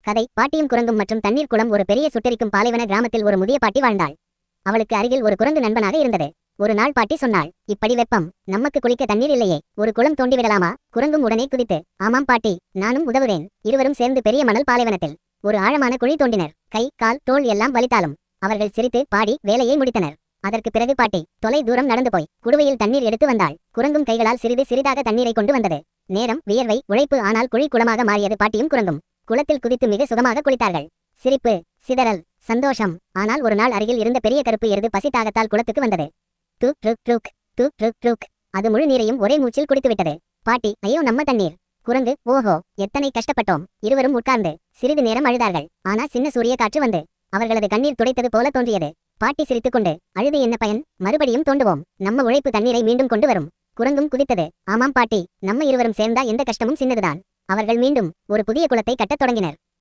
கதை பாட்டியும் குரங்கும் மற்றும் தண்ணீர் குளம். ஒரு பெரிய சுட்டெரிக்கும் பாலைவன கிராமத்தில் ஒரு முதிய பாட்டி வாழ்ந்தாள். அவளுக்கு அருகில் ஒரு குரங்கு நண்பனாக இருந்தது. ஒரு நாள் பாட்டி சொன்னாள், இப்படி வெப்பம், நமக்கு குளிக்க தண்ணீர் இல்லையே, ஒரு குளம் தோண்டிவிடலாமா? குரங்கும் உடனே குதித்து, ஆமாம் பாட்டி, நானும் உதவுறேன். இருவரும் சேர்ந்து பெரிய மணல் பாலைவனத்தில் ஒரு ஆழமான குழி தோண்டினர். கை கால் தோள் எல்லாம் வலித்தாலும் அவர்கள் சிரித்து பாடி வேலையை முடித்தனர். அதற்கு பிறகு பாட்டி தொலை தூரம் நடந்து போய் குடுவையில் தண்ணீர் எடுத்து வந்தாள். குரங்கும் கைகளால் சிறிது சிறிதாக தண்ணீரை கொண்டு வந்தது. நேரம், வியர்வை, உழைப்பு, ஆனால் குழி குளமாக மாறியது. பாட்டியும் குரங்கும் குளத்தில் குதித்து மிக சுகமாக குளித்தார்கள். சிரிப்பு, சிதறல், சந்தோஷம். ஆனால் ஒரு நாள் அருகில் இருந்த பெரிய கருப்பு எருது பசி தாகத்தால் குளத்துக்கு வந்தது. தூக் ருக் ருக், தூக் ருக் ருக். அது முழு நீரையும் ஒரே மூச்சில் குடித்துவிட்டது. பாட்டி, ஐயோ நம்ம தண்ணீர். குரங்கு, ஓஹோ, எத்தனை கஷ்டப்பட்டோம். இருவரும் உட்கார்ந்து சிறிது நேரம் அழுதார்கள். ஆனால் சின்ன சூரிய காற்று வந்து அவர்களது கண்ணீர் துடைத்தது போல தோன்றியது. பாட்டி சிரித்துக்கொண்டு, அழுது என்ன பயன், மறுபடியும் தோண்டுவோம், நம்ம உழைப்பு தண்ணீரை மீண்டும் கொண்டு வரும். குரங்கும் குதித்தது, ஆமாம் பாட்டி, நம்ம இருவரும் சேர்ந்தா எந்த கஷ்டமும் சின்னதுதான். அவர்கள் மீண்டும் ஒரு புதிய குளத்தை கட்டத் தொடங்கினர்.